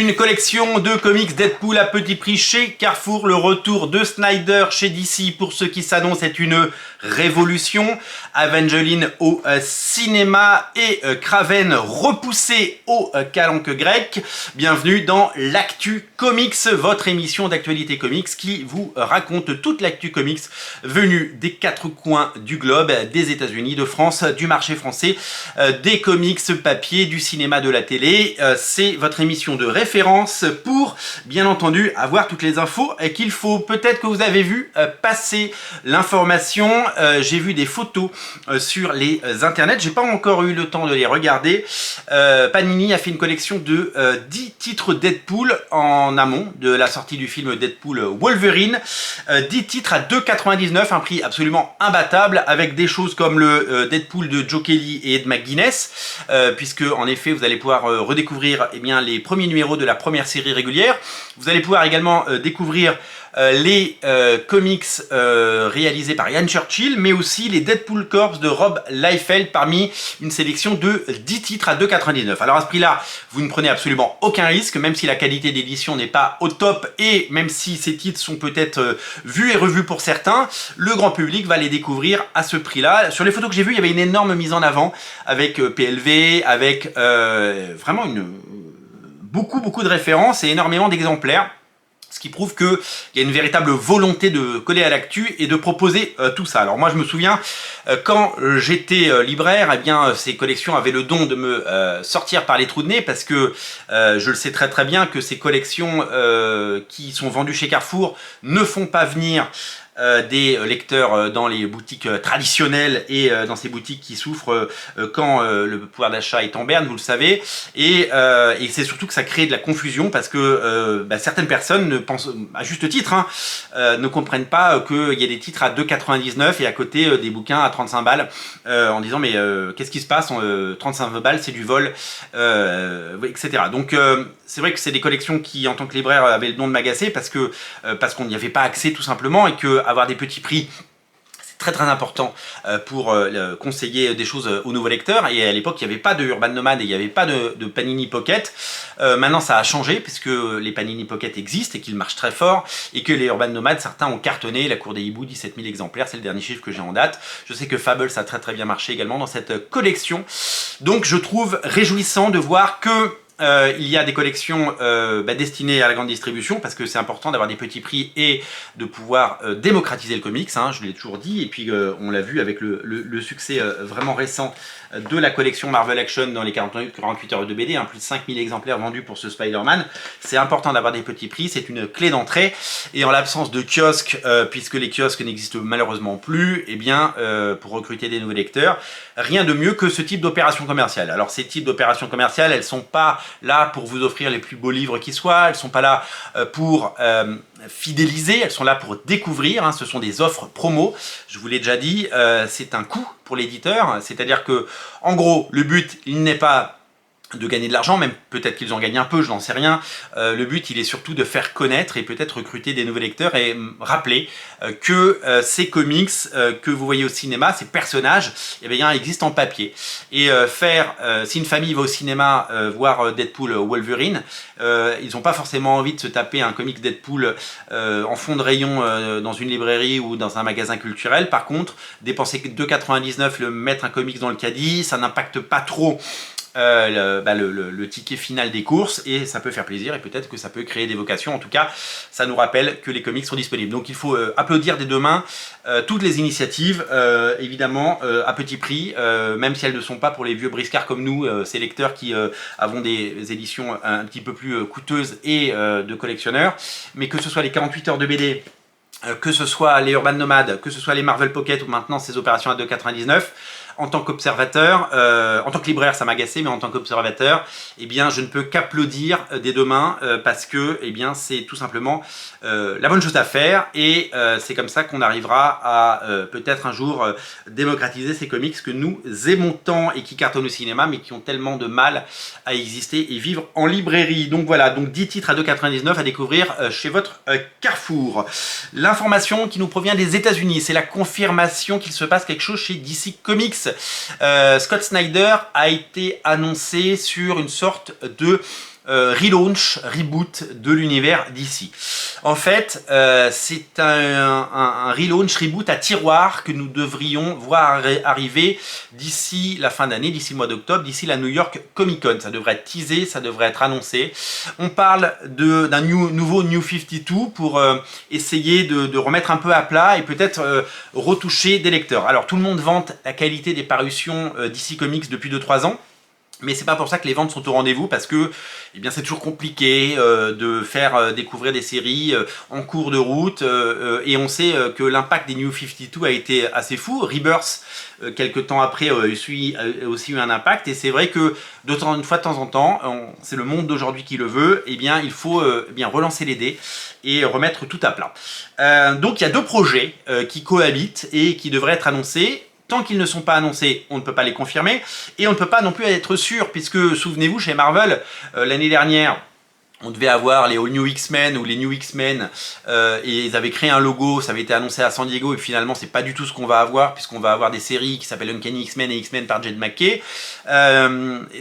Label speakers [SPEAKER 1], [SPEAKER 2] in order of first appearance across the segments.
[SPEAKER 1] Une collection de comics Deadpool à petit prix chez Carrefour. Le retour de Snyder chez DC pour ceux qui s'annoncent est une révolution. Evangeline au cinéma et Kraven repoussé au calanque grec. Bienvenue dans l'Actu Comics, votre émission d'actualité comics qui vous raconte toute l'actu comics venue des quatre coins du globe, des États-Unis, de France, du marché français, des comics papier, du cinéma, de la télé. C'est votre émission de référence pour, bien entendu, avoir toutes les infos qu'il faut. Peut-être que vous avez vu passer l'information. J'ai vu des photos sur les internets. J'ai pas encore eu le temps de les regarder. Panini a fait une collection de 10 titres Deadpool en amont de la sortie du film Deadpool Wolverine. 10 titres à 2,99, un prix absolument imbattable, avec des choses comme le Deadpool de Joe Kelly et Ed McGuinness, puisque en effet vous allez pouvoir redécouvrir bien, les premiers numéros de la première série régulière. Vous allez pouvoir également découvrir les comics réalisés par Ian Churchill, mais aussi les Deadpool Corps de Rob Liefeld parmi une sélection de 10 titres à 2,99. Alors à ce prix-là, vous ne prenez absolument aucun risque, même si la qualité d'édition n'est pas au top et même si ces titres sont peut-être vus et revus pour certains, le grand public va les découvrir à ce prix-là. Sur les photos que j'ai vues, il y avait une énorme mise en avant avec PLV, avec vraiment beaucoup de références et énormément d'exemplaires. Ce qui prouve qu'il y a une véritable volonté de coller à l'actu et de proposer tout ça. Alors moi je me souviens, quand j'étais libraire, eh bien ces collections avaient le don de me sortir par les trous de nez, parce que je le sais très bien que ces collections qui sont vendues chez Carrefour ne font pas venir des lecteurs dans les boutiques traditionnelles et dans ces boutiques qui souffrent quand le pouvoir d'achat est en berne, vous le savez, et c'est surtout que ça crée de la confusion, parce que certaines personnes ne pensent, à juste titre, ne comprennent pas qu'il y a des titres à 2,99 et à côté des bouquins à 35 balles, en disant mais qu'est-ce qui se passe, 35 balles c'est du vol, etc. Donc c'est vrai que c'est des collections qui, en tant que libraire, avaient le don de m'agacer, parce qu'on n'y avait pas accès tout simplement, et que avoir des petits prix, c'est très important pour conseiller des choses aux nouveaux lecteurs. Et à l'époque, il n'y avait pas de Urban Nomad et il n'y avait pas de Panini Pocket. Maintenant, ça a changé, puisque les Panini Pocket existent et qu'ils marchent très fort, et que les Urban Nomad, certains ont cartonné. La cour des hiboux, 17 000 exemplaires, c'est le dernier chiffre que j'ai en date. Je sais que Fables a très bien marché également dans cette collection. Donc je trouve réjouissant de voir que il y a des collections destinées à la grande distribution, parce que c'est important d'avoir des petits prix et de pouvoir démocratiser le comics, je l'ai toujours dit, et puis on l'a vu avec le succès vraiment récent de la collection Marvel Action dans les 48 heures de BD, plus de 5000 exemplaires vendus pour ce Spider-Man. C'est important d'avoir des petits prix, c'est une clé d'entrée, et en l'absence de kiosques, puisque les kiosques n'existent malheureusement plus, et bien pour recruter des nouveaux lecteurs, rien de mieux que ce type d'opération commerciale. Alors ces types d'opérations commerciales, elles sont pas là pour vous offrir les plus beaux livres qui soient, elles sont pas là pour fidéliser, elles sont là pour découvrir, ce sont des offres promo. Je vous l'ai déjà dit, c'est un coût pour l'éditeur, c'est-à-dire que en gros le but il n'est pas de gagner de l'argent, même peut-être qu'ils en gagnent un peu, je n'en sais rien. Le but, il est surtout de faire connaître et peut-être recruter des nouveaux lecteurs, et rappeler que ces comics que vous voyez au cinéma, ces personnages, existent en papier. Et si une famille va au cinéma voir Deadpool Wolverine, ils n'ont pas forcément envie de se taper un comics Deadpool en fond de rayon dans une librairie ou dans un magasin culturel. Par contre, dépenser 2,99, le mettre un comics dans le caddie, ça n'impacte pas trop le ticket final des courses, et ça peut faire plaisir, et peut-être que ça peut créer des vocations. En tout cas, ça nous rappelle que les comics sont disponibles. Donc il faut applaudir des deux mains toutes les initiatives, évidemment à petit prix, même si elles ne sont pas pour les vieux briscards comme nous, ces lecteurs qui avons des éditions un petit peu plus coûteuses et de collectionneurs. Mais que ce soit les 48 heures de BD, que ce soit les Urban Nomad, que ce soit les Marvel Pocket, ou maintenant ces opérations à 2,99, en tant qu'observateur, en tant que libraire ça m'agaçait, mais en tant qu'observateur, je ne peux qu'applaudir des deux mains, parce que c'est tout simplement la bonne chose à faire, et c'est comme ça qu'on arrivera à peut-être un jour démocratiser ces comics que nous aimons tant et qui cartonnent au cinéma, mais qui ont tellement de mal à exister et vivre en librairie. Donc voilà, donc 10 titres à 2,99 à découvrir chez votre Carrefour. L'information qui nous provient des États-Unis, c'est la confirmation qu'il se passe quelque chose chez DC Comics. Scott Snyder a été annoncé sur une sorte de relaunch, reboot de l'univers DC. En fait, c'est un relaunch, reboot à tiroir que nous devrions voir arriver d'ici la fin d'année, d'ici le mois d'octobre, d'ici la New York Comic Con. Ça devrait être teasé, ça devrait être annoncé. On parle d'un nouveau New 52 pour essayer de remettre un peu à plat et peut-être retoucher des lecteurs. Alors tout le monde vante la qualité des parutions DC Comics depuis 2-3 ans. Mais c'est pas pour ça que les ventes sont au rendez-vous, parce que eh bien, c'est toujours compliqué de faire découvrir des séries en cours de route, et on sait que l'impact des New 52 a été assez fou. Rebirth, quelques temps après, a aussi eu un impact, et c'est vrai que de temps en temps, c'est le monde d'aujourd'hui qui le veut, eh bien, il faut bien relancer les dés et remettre tout à plat. Donc il y a deux projets qui cohabitent et qui devraient être annoncés. Tant qu'ils ne sont pas annoncés, on ne peut pas les confirmer, et on ne peut pas non plus être sûr, puisque, souvenez-vous, chez Marvel, l'année dernière, on devait avoir les All New X-Men ou les New X-Men, et ils avaient créé un logo, ça avait été annoncé à San Diego, et finalement c'est pas du tout ce qu'on va avoir, puisqu'on va avoir des séries qui s'appellent Uncanny X-Men et X-Men par Jed McKay.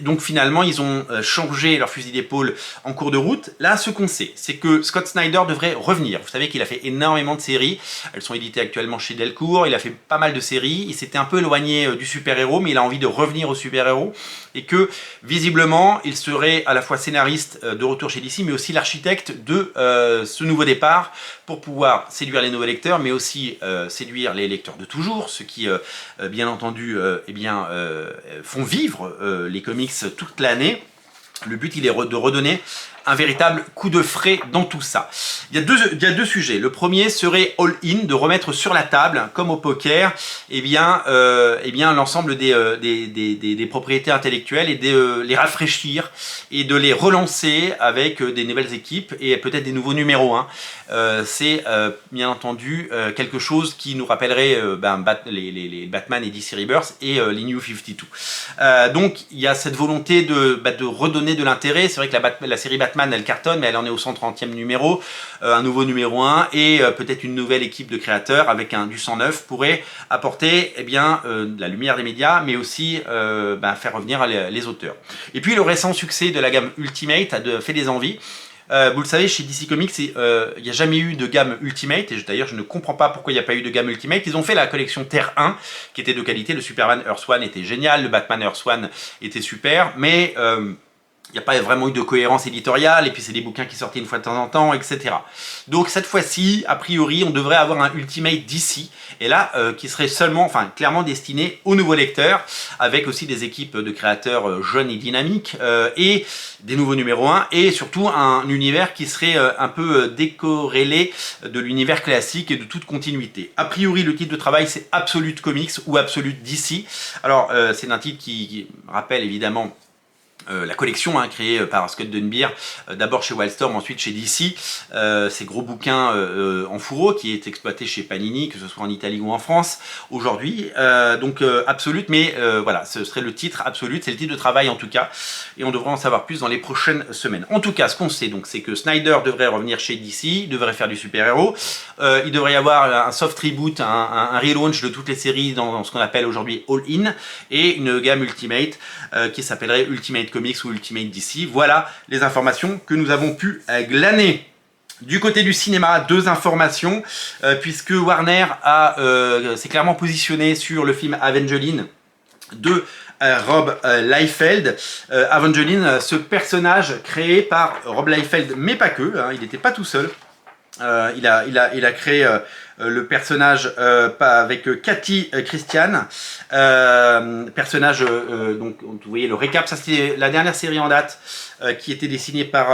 [SPEAKER 1] Donc finalement ils ont changé leur fusil d'épaule en cours de route. Là, ce qu'on sait, c'est que Scott Snyder devrait revenir. Vous savez qu'il a fait énormément de séries, elles sont éditées actuellement chez Delcourt, il a fait pas mal de séries, il s'était un peu éloigné du super-héros, mais il a envie de revenir au super-héros, et que visiblement il serait à la fois scénariste de retour chez DC, mais aussi l'architecte de ce nouveau départ pour pouvoir séduire les nouveaux lecteurs, mais aussi séduire les lecteurs de toujours, ceux qui bien entendu font vivre les comics toute l'année. Le but, il est de redonner un véritable coup de frais dans tout ça. Il y a deux sujets. Le premier serait all-in, de remettre sur la table, comme au poker, l'ensemble des propriétés intellectuelles et de les rafraîchir et de les relancer avec des nouvelles équipes et peut-être des nouveaux numéros 1. C'est bien entendu quelque chose qui nous rappellerait les Batman et DC Rebirth et les New 52. Donc il y a cette volonté de redonner de l'intérêt. C'est vrai que la série Batman, elle cartonne, mais elle en est au 130e numéro, un nouveau numéro 1 et peut-être une nouvelle équipe de créateurs avec du sang neuf pourrait apporter de la lumière des médias, mais aussi faire revenir les auteurs. Et puis le récent succès de la gamme Ultimate a fait des envies. Vous le savez, chez DC Comics, il n'y a jamais eu de gamme Ultimate, et d'ailleurs je ne comprends pas pourquoi il n'y a pas eu de gamme Ultimate. Ils ont fait la collection Terre 1, qui était de qualité, le Superman Earth One était génial, le Batman Earth One était super, mais il n'y a pas vraiment eu de cohérence éditoriale, et puis c'est des bouquins qui sortaient une fois de temps en temps, etc. Donc cette fois-ci, a priori, on devrait avoir un Ultimate DC, et là, qui serait clairement destiné aux nouveaux lecteurs, avec aussi des équipes de créateurs jeunes et dynamiques, et des nouveaux numéros 1, et surtout un univers qui serait un peu décorrélé de l'univers classique et de toute continuité. A priori, le titre de travail, c'est Absolute Comics ou Absolute DC. Alors, c'est un titre qui rappelle évidemment la collection créée par Scott Dunbier, d'abord chez Wildstorm, ensuite chez DC, ces gros bouquins en fourreau qui est exploité chez Panini, que ce soit en Italie ou en France aujourd'hui. Donc Absolute, mais voilà, ce serait le titre Absolute, c'est le titre de travail en tout cas, et on devrait en savoir plus dans les prochaines semaines. En tout cas, ce qu'on sait, donc, c'est que Snyder devrait revenir chez DC, devrait faire du super-héros, il devrait y avoir un soft reboot, un relaunch de toutes les séries dans ce qu'on appelle aujourd'hui All-In, et une gamme Ultimate qui s'appellerait Ultimate Comics ou Ultimate DC. Voilà les informations que nous avons pu glaner. Du côté du cinéma, deux informations, puisque Warner s'est clairement positionné sur le film Evangeline de Rob Liefeld. Evangeline, ce personnage créé par Rob Liefeld, mais pas que, il n'était pas tout seul. Il a créé le personnage avec Cathy Christian, personnage, donc vous voyez le récap, ça c'était la dernière série en date qui était dessinée par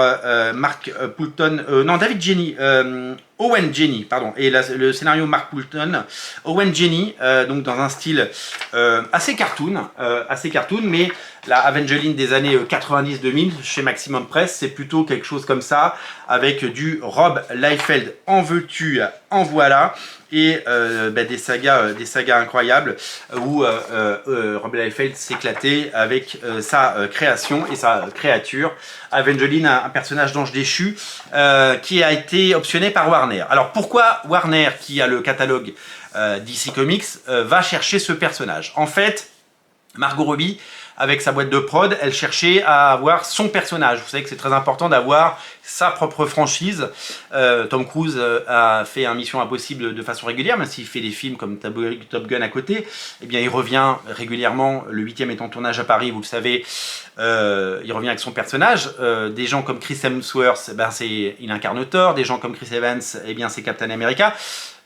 [SPEAKER 1] Mark Poulton, David Jenny, Owen Jenny, pardon, et le scénario Mark Poulton, Owen Jenny, donc dans un style assez cartoon, mais la Evangeline des années 90-2000 chez Maximum Press, c'est plutôt quelque chose comme ça, avec du Rob Liefeld en veux-tu, en voilà, et des sagas incroyables où Rob Liefeld s'éclatait avec sa création et sa créature. Evangeline, un personnage d'ange déchu qui a été optionné par Warner. Alors pourquoi Warner, qui a le catalogue DC Comics, va chercher ce personnage? En fait, Margot Robbie avec sa boîte de prod, elle cherchait à avoir son personnage. Vous savez que c'est très important d'avoir sa propre franchise. Tom Cruise a fait un Mission Impossible de façon régulière, même s'il fait des films comme Top Gun à côté. Eh bien, il revient régulièrement. Le 8e est en tournage à Paris, vous le savez. Il revient avec son personnage. Des gens comme Chris Hemsworth, ben, il incarne Thor. Des gens comme Chris Evans, eh bien, c'est Captain America.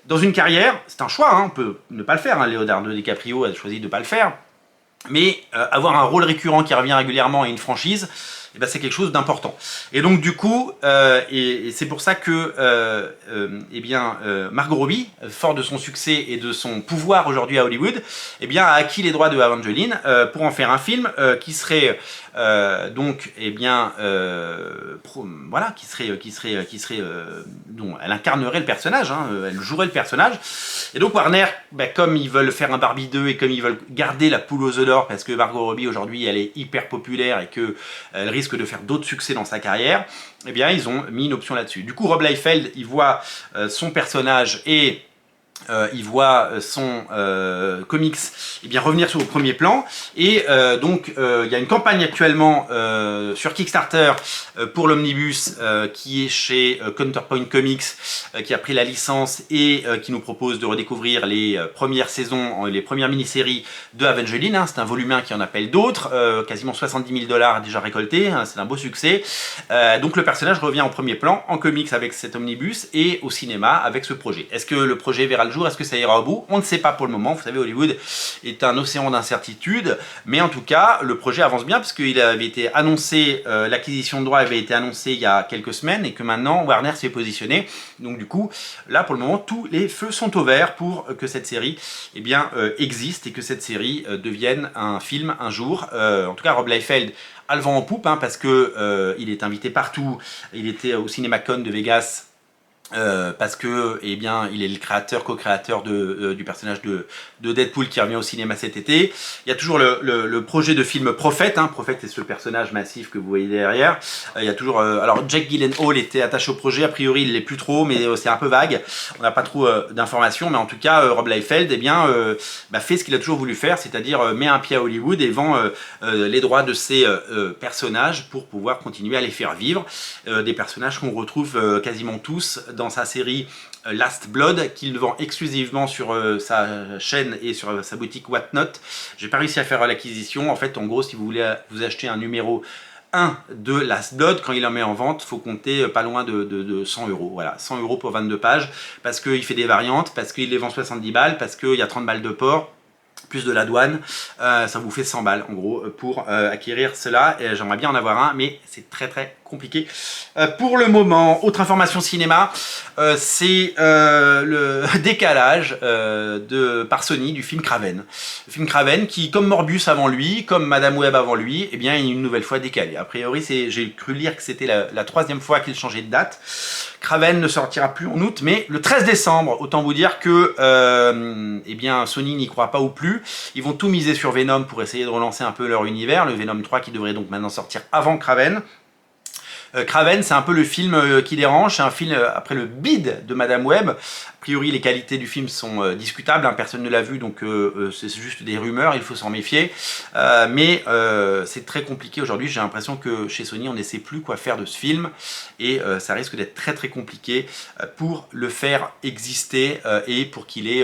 [SPEAKER 1] Dans une carrière, c'est un choix, hein, on peut ne pas le faire. Hein. Leonardo DiCaprio a choisi de ne pas le faire. Mais avoir un rôle récurrent qui revient régulièrement et une franchise, eh ben, c'est quelque chose d'important. Et donc du coup, et c'est pour ça que Margot Robbie, fort de son succès et de son pouvoir aujourd'hui à Hollywood, eh bien, a acquis les droits de Evangeline pour en faire un film qui serait voilà, dont elle incarnerait le personnage, hein, elle jouerait le personnage. Et donc Warner, comme ils veulent faire un Barbie 2 et comme ils veulent garder la poule aux œufs d'or, parce que Margot Robbie aujourd'hui elle est hyper populaire et qu'elle risque de faire d'autres succès dans sa carrière, eh bien ils ont mis une option là-dessus. Du coup Rob Liefeld, il voit son personnage et il voit son comics revenir sur le premier plan et donc il y a une campagne actuellement sur Kickstarter pour l'Omnibus qui est chez Counterpoint Comics qui a pris la licence et qui nous propose de redécouvrir les premières saisons, les premières mini-séries de Evangeline, hein. C'est un volume 1 qui en appelle d'autres, quasiment 70 000 $ déjà récoltés, hein, c'est un beau succès. Donc le personnage revient au premier plan en comics avec cet Omnibus et au cinéma avec ce projet. Est-ce que le projet verra le jour? Est-ce que ça ira au bout? On ne sait pas pour le moment. Vous savez, Hollywood est un océan d'incertitude, mais en tout cas, le projet avance bien parce qu'il avait été annoncé, l'acquisition de droits avait été annoncée il y a quelques semaines et que maintenant Warner s'est positionné. Donc du coup, là pour le moment, tous les feux sont au vert pour que cette série existe et que cette série devienne un film un jour. En tout cas, Rob Liefeld a le vent en poupe, hein, parce que il est invité partout. Il était au CinemaCon de Vegas. Parce que il est le créateur, co-créateur du personnage de Deadpool qui revient au cinéma cet été. Il y a toujours le projet de film Prophète, hein. Prophète c'est ce personnage massif que vous voyez derrière. Il y a toujours alors Jake Gyllenhaal était attaché au projet, a priori il l'est plus trop, mais c'est un peu vague. On n'a pas trop d'informations, mais en tout cas Rob Liefeld fait ce qu'il a toujours voulu faire, c'est-à-dire met un pied à Hollywood et vend les droits de ses personnages pour pouvoir continuer à les faire vivre. Des personnages qu'on retrouve quasiment tous dans sa série Last Blood, qu'il vend exclusivement sur sa chaîne et sur sa boutique Whatnot. J'ai pas réussi à faire l'acquisition. En fait, en gros, si vous voulez vous acheter un numéro 1 de Last Blood, quand il en met en vente, il faut compter pas loin de 100 €. Voilà, 100 € pour 22 pages, parce qu'il fait des variantes, parce qu'il les vend 70 balles, parce qu'il y a 30 balles de port, plus de la douane, ça vous fait 100 balles en gros pour acquérir cela. J'aimerais bien en avoir un, mais c'est très compliqué pour le moment. Autre information cinéma, c'est le décalage par Sony du film Kraven. Le film Kraven qui, comme Morbius avant lui, comme Madame Web avant lui, est une nouvelle fois décalé. A priori, j'ai cru lire que c'était la 3e fois qu'il changeait de date. Kraven ne sortira plus en août, mais le 13 décembre, autant vous dire que Sony n'y croit pas ou plus. Ils vont tout miser sur Venom pour essayer de relancer un peu leur univers, le Venom 3 qui devrait donc maintenant sortir avant Kraven. Kraven, c'est un peu le film qui dérange, c'est un film après le bide de Madame Web. A priori, les qualités du film sont discutables, hein, personne ne l'a vu, donc c'est juste des rumeurs, il faut s'en méfier. Mais c'est très compliqué aujourd'hui, j'ai l'impression que chez Sony, on ne sait plus quoi faire de ce film, et ça risque d'être très compliqué pour le faire exister et pour qu'il ait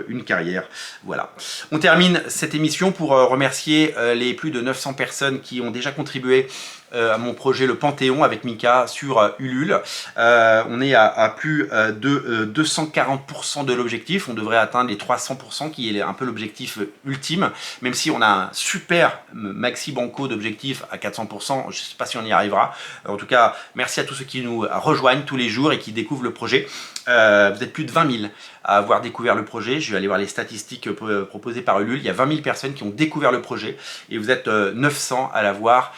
[SPEAKER 1] une carrière. Voilà. On termine cette émission pour remercier les plus de 900 personnes qui ont déjà contribué à mon projet Le Panthéon avec Mika sur Ulule. On est à plus de 240% de l'objectif. On devrait atteindre les 300% qui est un peu l'objectif ultime, même si on a un super maxi banco d'objectifs à 400%. Je ne sais pas si on y arrivera. En tout cas, merci à tous ceux qui nous rejoignent tous les jours et qui découvrent le projet. Vous êtes plus de 20 000 à avoir découvert le projet. Je vais aller voir les statistiques proposées par Ulule. Il y a 20 000 personnes qui ont découvert le projet et vous êtes 900 à l'avoir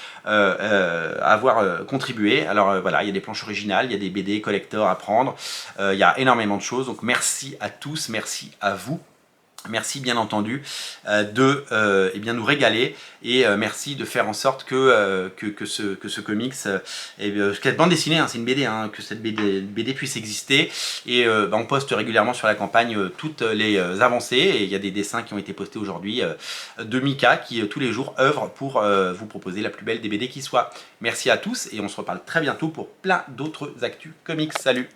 [SPEAKER 1] contribué. Alors voilà, il y a des planches originales, il y a des BD collector à prendre, il y a énormément de choses. Donc merci à tous, merci à vous. Merci bien entendu de eh bien, nous régaler et merci de faire en sorte que ce comics, cette bande dessinée, hein, c'est une BD, hein, que cette BD puisse exister. Et on poste régulièrement sur la campagne toutes les avancées et il y a des dessins qui ont été postés aujourd'hui de Mika qui tous les jours œuvre pour vous proposer la plus belle des BD qui soit. Merci à tous et on se reparle très bientôt pour plein d'autres actus comics. Salut!